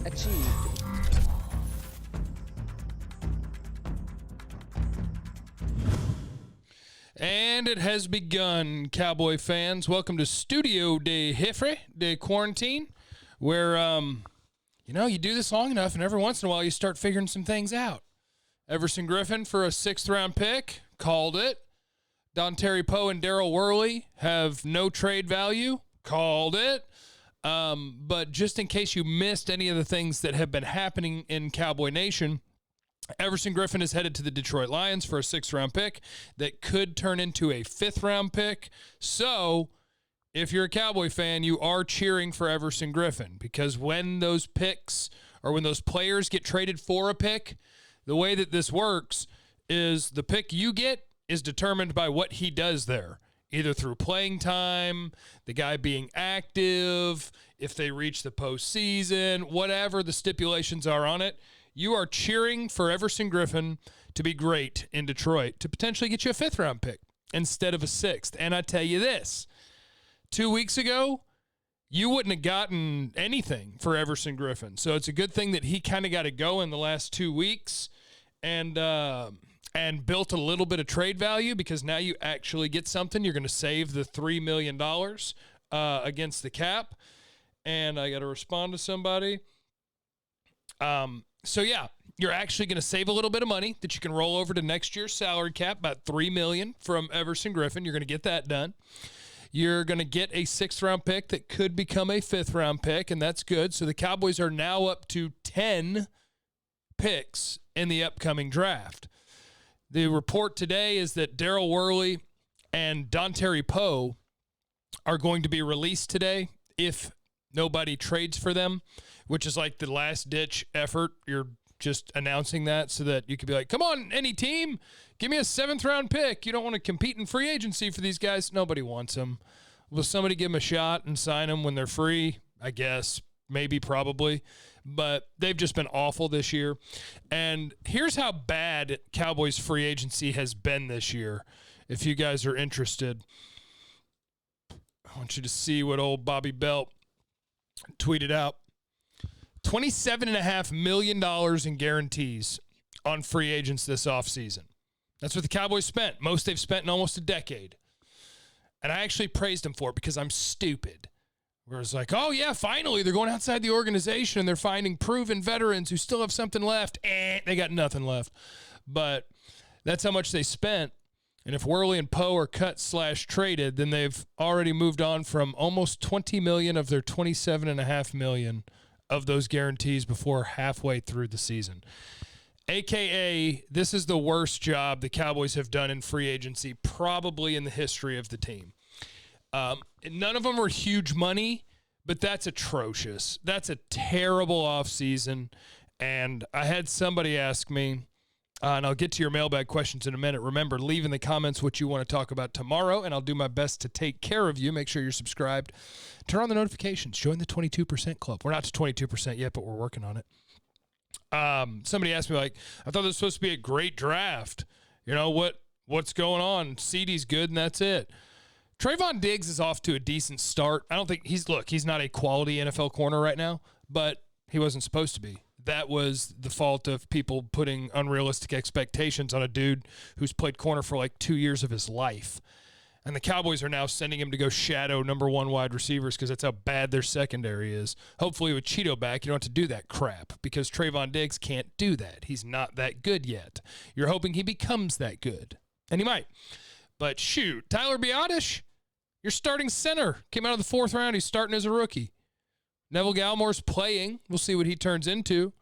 Achieved. And it has begun, Cowboy fans. Welcome to Studio de Jefe de Quarantine, where, you do this long enough, and every once in a while you start figuring some things out. Everson Griffen for a 6th-round pick, called it. Dontari, Poe, and Daryl Worley have no trade value, called it. But just in case you missed any of the things that have been happening in Cowboy Nation, Everson Griffen is headed to the Detroit Lions for a 6th-round pick that could turn into a 5th-round pick. So if you're a Cowboy fan, you are cheering for Everson Griffen, because when those picks or when those players get traded for a pick, the way that this works is the pick you get is determined by what he does there, either through playing time, the guy being active, if they reach the postseason, whatever the stipulations are on it. You are cheering for Everson Griffen to be great in Detroit, to potentially get you a 5th-round pick instead of a 6th. And I tell you this, 2 weeks ago, you wouldn't have gotten anything for Everson Griffen. So it's a good thing that he kind of got to go in the last 2 weeks and built a little bit of trade value, because now you actually get something. You're going to save the $3 million against the cap. And I got to respond to somebody. So, yeah, you're actually going to save a little bit of money that you can roll over to next year's salary cap, about $3 million from Everson Griffen. You're going to get that done. You're going to get a 6th-round pick that could become a 5th-round pick, and that's good. So the Cowboys are now up to 10 picks in the upcoming draft. The report today is that Daryl Worley and Dontari Poe are going to be released today if nobody trades for them, which is like the last-ditch effort. You're just announcing that so that you could be like, come on, any team, give me a 7th-round pick. You don't want to compete in free agency for these guys. Nobody wants them. Will somebody give them a shot and sign them when they're free? I guess. Maybe, probably. But they've just been awful this year. And here's how bad Cowboys free agency has been this year, if you guys are interested. I want you to see what old Bobby Belt tweeted out. $27.5 million in guarantees on free agents this offseason. That's what the Cowboys spent. Most they've spent in almost a decade. And I actually praised them for it because I'm stupid. Where it's like, oh, yeah, finally, they're going outside the organization and they're finding proven veterans who still have something left. They got nothing left. But that's how much they spent. And if Worley and Poe are cut/traded, then they've already moved on from almost $20 million of their $27.5 million of those guarantees before halfway through the season. AKA, this is the worst job the Cowboys have done in free agency probably in the history of the team. None of them are huge money, but that's atrocious. That's a terrible offseason. And I had somebody ask me, and I'll get to your mailbag questions in a minute. Remember, leave in the comments what you want to talk about tomorrow, and I'll do my best to take care of you. Make sure you're subscribed. Turn on the notifications. Join the 22% club. We're not to 22% yet, but we're working on it. Somebody asked me, like, I thought this was supposed to be a great draft. You know, what's going on? CeeDee's good, and that's it. Trayvon Diggs is off to a decent start. I don't think he's not a quality NFL corner right now, but he wasn't supposed to be. That was the fault of people putting unrealistic expectations on a dude who's played corner for like 2 years of his life. And the Cowboys are now sending him to go shadow number 1 wide receivers because that's how bad their secondary is. Hopefully with Cheeto back, you don't have to do that crap because Trayvon Diggs can't do that. He's not that good yet. You're hoping he becomes that good. And he might. But shoot, Tyler Biotish, your starting center, came out of the 4th round. He's starting as a rookie. Neville Galmore's playing. We'll see what he turns into.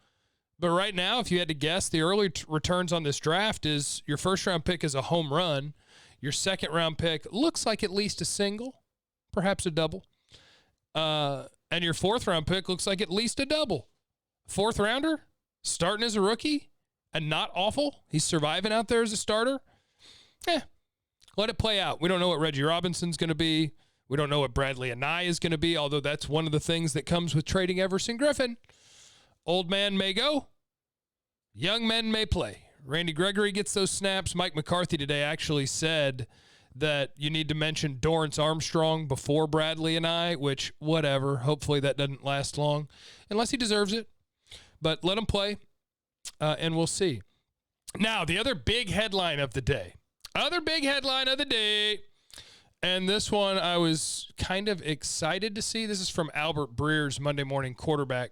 But right now, if you had to guess, the early returns on this draft is your 1st-round pick is a home run. Your 2nd-round pick looks like at least a single, perhaps a double. And your 4th-round pick looks like at least a double. 4th-rounder, starting as a rookie, and not awful. He's surviving out there as a starter. Let it play out. We don't know what Reggie Robinson's going to be. We don't know what Bradley Anae is going to be, although that's one of the things that comes with trading Everson Griffen. Old man may go. Young men may play. Randy Gregory gets those snaps. Mike McCarthy today actually said that you need to mention Dorrance Armstrong before Bradley and I, which, whatever. Hopefully that doesn't last long, unless he deserves it. But let him play, and we'll see. Now, the other big headline of the day. And this one I was kind of excited to see. This is from Albert Breer's Monday Morning Quarterback.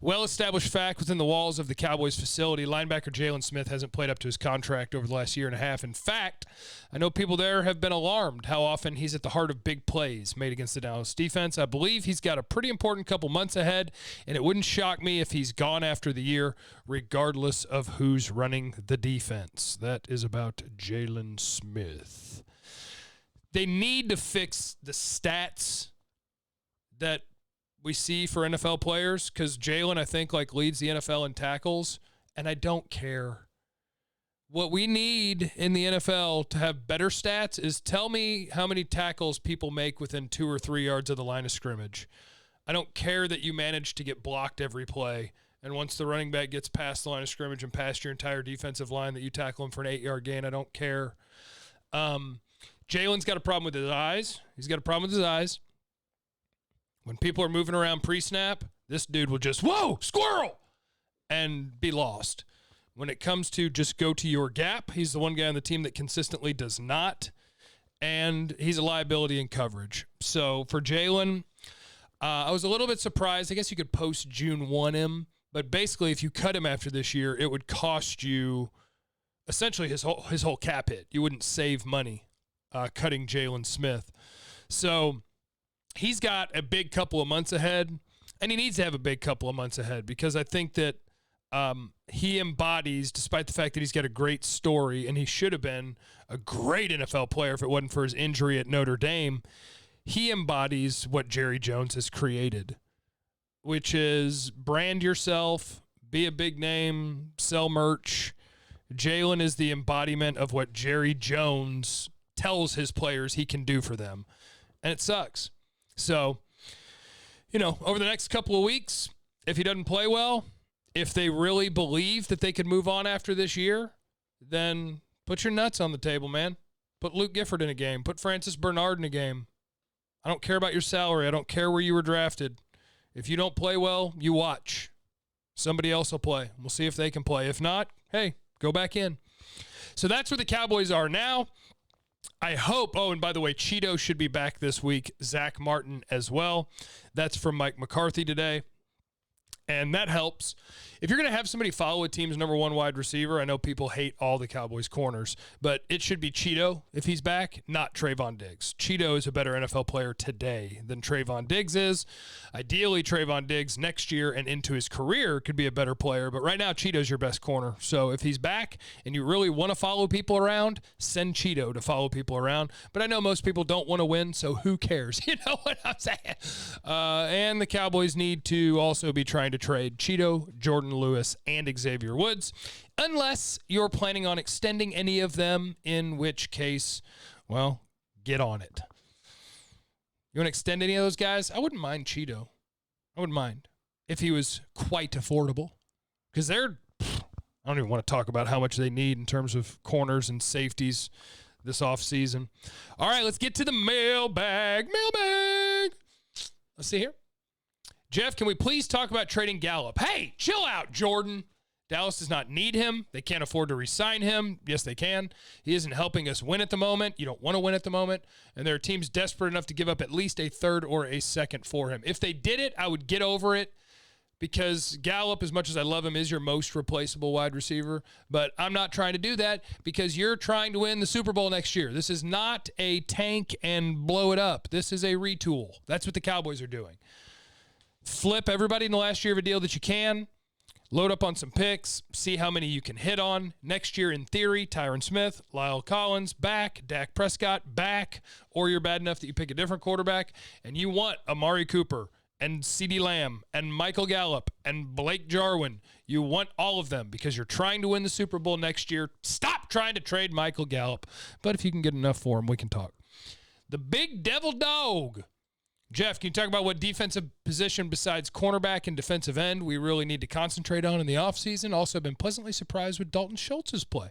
Well-established fact within the walls of the Cowboys facility, linebacker Jaylon Smith hasn't played up to his contract over the last year and a half. In fact, I know people there have been alarmed how often he's at the heart of big plays made against the Dallas defense. I believe he's got a pretty important couple months ahead, and it wouldn't shock me if he's gone after the year, regardless of who's running the defense. That is about Jaylon Smith. They need to fix the stats that we see for NFL players, because Jaylon, I think, leads the NFL in tackles, and I don't care. What we need in the NFL to have better stats is tell me how many tackles people make within 2 or 3 yards of the line of scrimmage. I don't care that you manage to get blocked every play, and once the running back gets past the line of scrimmage and past your entire defensive line that you tackle him for an 8-yard gain. I don't care. Jaylon's got a problem with his eyes. He's got a problem with his eyes. When people are moving around pre-snap, this dude will just, whoa, squirrel, and be lost. When it comes to just go to your gap, he's the one guy on the team that consistently does not, and he's a liability in coverage. So for Jaylon, I was a little bit surprised. I guess you could post June 1 him, but basically if you cut him after this year, it would cost you essentially his whole cap hit. You wouldn't save money cutting Jaylon Smith. So he's got a big couple of months ahead, and he needs to have a big couple of months ahead, because I think that he embodies, despite the fact that he's got a great story, and he should have been a great NFL player if it wasn't for his injury at Notre Dame, he embodies what Jerry Jones has created, which is brand yourself, be a big name, sell merch. Jaylon is the embodiment of what Jerry Jones tells his players he can do for them, and it sucks. So, over the next couple of weeks, if he doesn't play well, if they really believe that they could move on after this year, then put your nuts on the table, man. Put Luke Gifford in a game. Put Francis Bernard in a game. I don't care about your salary. I don't care where you were drafted. If you don't play well, you watch. Somebody else will play. We'll see if they can play. If not, hey, go back in. So that's where the Cowboys are now. I hope, and by the way, Cheeto should be back this week. Zach Martin as well. That's from Mike McCarthy today. And that helps. If you're going to have somebody follow a team's number one wide receiver, I know people hate all the Cowboys corners, but it should be Cheeto if he's back, not Trayvon Diggs. Cheeto is a better NFL player today than Trayvon Diggs is. Ideally, Trayvon Diggs next year and into his career could be a better player, but right now Cheeto's your best corner. So if he's back and you really want to follow people around, send Cheeto to follow people around. But I know most people don't want to win, so who cares? You know what I'm saying? And the Cowboys need to also be trying to trade Cheeto, Jordan Lewis, and Xavier Woods, unless you're planning on extending any of them, in which case, well, get on it. You want to extend any of those guys? I wouldn't mind Cheeto. I wouldn't mind if he was quite affordable, because I don't even want to talk about how much they need in terms of corners and safeties this offseason. All right, let's get to the mailbag. Let's see here. Jeff, can we please talk about trading Gallup? Hey, chill out, Jordan. Dallas does not need him. They can't afford to re-sign him. Yes, they can. He isn't helping us win at the moment. You don't want to win at the moment. And there are teams desperate enough to give up at least a third or a second for him. If they did it, I would get over it, because Gallup, as much as I love him, is your most replaceable wide receiver. But I'm not trying to do that, because you're trying to win the Super Bowl next year. This is not a tank and blow it up. This is a retool. That's what the Cowboys are doing. Flip everybody in the last year of a deal that you can. Load up on some picks. See how many you can hit on. Next year, in theory, Tyron Smith, Lyle Collins, back. Dak Prescott, back. Or you're bad enough that you pick a different quarterback, and you want Amari Cooper and CeeDee Lamb and Michael Gallup and Blake Jarwin. You want all of them because you're trying to win the Super Bowl next year. Stop trying to trade Michael Gallup. But if you can get enough for him, we can talk. The big devil dog, Jeff, can you talk about what defensive position besides cornerback and defensive end we really need to concentrate on in the offseason? Also, been pleasantly surprised with Dalton Schultz's play.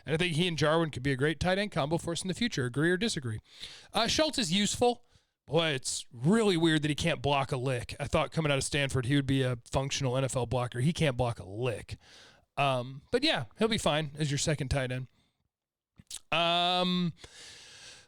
And I think he and Jarwin could be a great tight end combo for us in the future. Agree or disagree? Schultz is useful. Boy, it's really weird that he can't block a lick. I thought coming out of Stanford he would be a functional NFL blocker. He can't block a lick. But yeah, he'll be fine as your second tight end.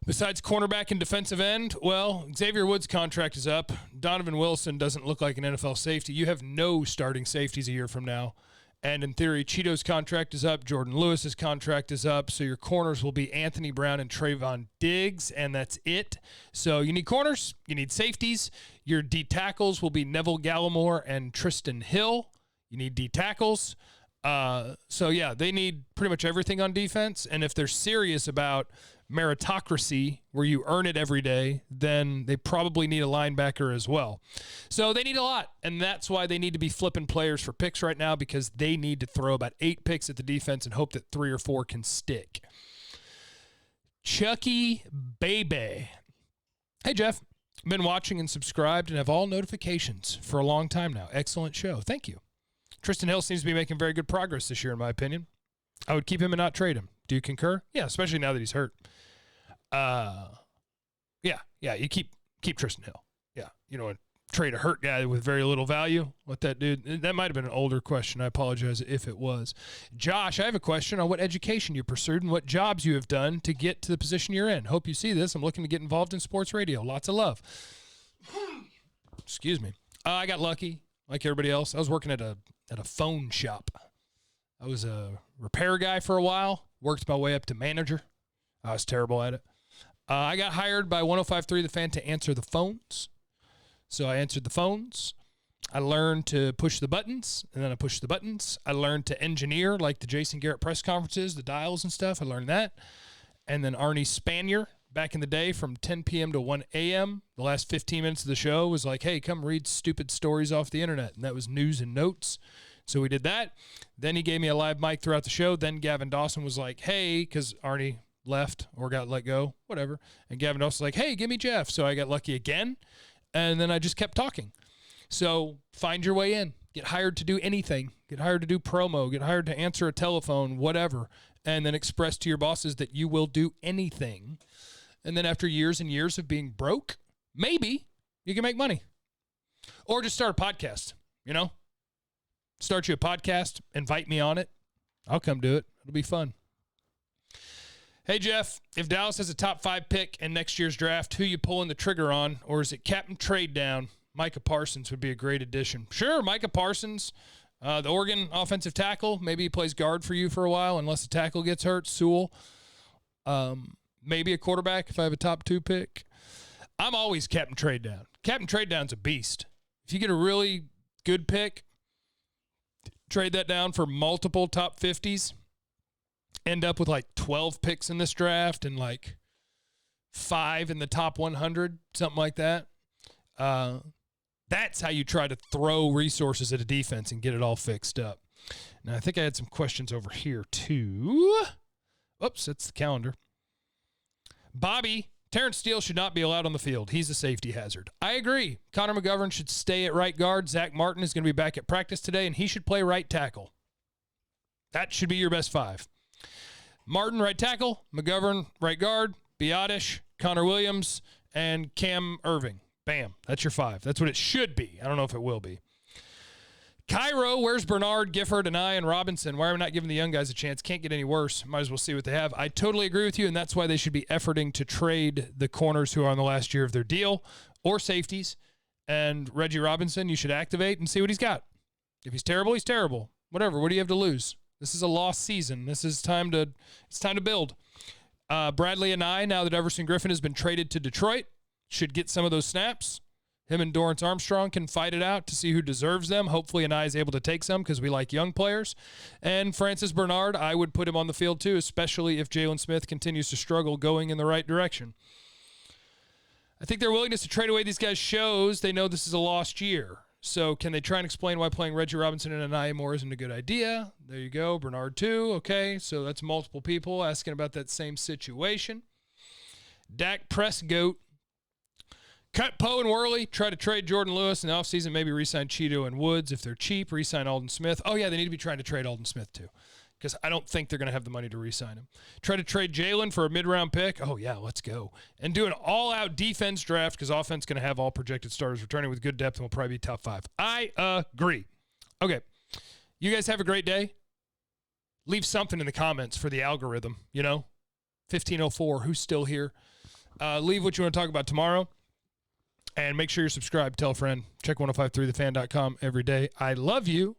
Besides cornerback and defensive end, well, Xavier Woods' contract is up. Donovan Wilson doesn't look like an NFL safety. You have no starting safeties a year from now. And in theory, Cheeto's contract is up. Jordan Lewis's contract is up. So your corners will be Anthony Brown and Trayvon Diggs, and that's it. So you need corners. You need safeties. Your D tackles will be Neville Gallimore and Tristan Hill. You need D tackles. So, yeah, they need pretty much everything on defense. And if they're serious about meritocracy, where you earn it every day, then they probably need a linebacker as well. So they need a lot, and that's why they need to be flipping players for picks right now, because they need to throw about 8 picks at the defense and hope that 3 or 4 can stick. Chucky Bebe. Hey, Jeff. Been watching and subscribed and have all notifications for a long time now. Excellent show. Thank you. Tristan Hill seems to be making very good progress this year, in my opinion. I would keep him and not trade him. Do you concur? Yeah, especially now that he's hurt. Yeah, you keep Tristan Hill. Yeah, you know, trade a hurt guy with very little value. Let that dude. That might have been an older question. I apologize if it was. Josh, I have a question on what education you pursued and what jobs you have done to get to the position you're in. Hope you see this. I'm looking to get involved in sports radio. Lots of love. Excuse me. I got lucky, like everybody else. I was working at a phone shop. I was a repair guy for a while. Worked my way up to manager. I was terrible at it. I got hired by 105.3 The Fan to answer the phones. So I answered the phones. I learned to push the buttons, and then I pushed the buttons. I learned to engineer, like the Jason Garrett press conferences, the dials and stuff. I learned that. And then Arnie Spanier, back in the day from 10 p.m. to 1 a.m., the last 15 minutes of the show was like, hey, come read stupid stories off the internet. And that was news and notes. So we did that. Then he gave me a live mic throughout the show. Then Gavin Dawson was like, hey, because Arnie left or got let go, whatever. And Gavin Dawson was like, hey, give me Jeff. So I got lucky again. And then I just kept talking. So find your way in. Get hired to do anything. Get hired to do promo. Get hired to answer a telephone, whatever. And then express to your bosses that you will do anything. And then after years and years of being broke, maybe you can make money. Or just start a podcast, you know? Start you a podcast, invite me on it. I'll come do it. It'll be fun. Hey, Jeff, if Dallas has a top 5 pick in next year's draft, who you pulling the trigger on? Or is it Captain Trade Down? Micah Parsons would be a great addition. Sure, Micah Parsons, the Oregon offensive tackle. Maybe he plays guard for you for a while unless the tackle gets hurt. Sewell. Maybe a quarterback if I have a top 2 pick. I'm always Captain Trade Down. Captain Trade Down's a beast. If you get a really good pick, trade that down for multiple top 50s, end up with like 12 picks in this draft and like 5 in the top 100, something like that. That's how you try to throw resources at a defense and get it all fixed up. Now, I think I had some questions over here too. Oops, that's the calendar. Bobby, Terrence Steele should not be allowed on the field. He's a safety hazard. I agree. Connor McGovern should stay at right guard. Zach Martin is going to be back at practice today, and he should play right tackle. That should be your best 5. Martin, right tackle. McGovern, right guard. Biotish, Connor Williams, and Cam Irving. Bam. That's your 5. That's what it should be. I don't know if it will be. Cairo, where's Bernard, Gifford, and Robinson? Why are we not giving the young guys a chance? Can't get any worse. Might as well see what they have. I totally agree with you, and that's why they should be efforting to trade the corners who are on the last year of their deal or safeties. And Reggie Robinson, you should activate and see what he's got. If he's terrible, he's terrible. Whatever. What do you have to lose? This is a lost season. It's time to build. Bradley and now that Everson Griffen has been traded to Detroit, should get some of those snaps. Him and Dorrance Armstrong can fight it out to see who deserves them. Hopefully Anai is able to take some because we like young players. And Francis Bernard, I would put him on the field too, especially if Jaylon Smith continues to struggle going in the right direction. I think their willingness to trade away these guys shows they know this is a lost year. So can they try and explain why playing Reggie Robinson and Anai Moore isn't a good idea? There you go. Bernard too. Okay, so that's multiple people asking about that same situation. Dak Prescott. Cut Poe and Worley. Try to trade Jordan Lewis in the offseason. Maybe re-sign Cheeto and Woods if they're cheap. Re-sign Alden Smith. Oh, yeah, they need to be trying to trade Alden Smith too, because I don't think they're going to have the money to re-sign him. Try to trade Jaylon for a mid-round pick. Oh, yeah, let's go. And do an all-out defense draft, because offense is going to have all projected starters returning with good depth and will probably be top 5. I agree. Okay. You guys have a great day. Leave something in the comments for the algorithm, 1504, who's still here. Leave what you want to talk about tomorrow. And make sure you're subscribed. Tell a friend. Check 1053thefan.com every day. I love you.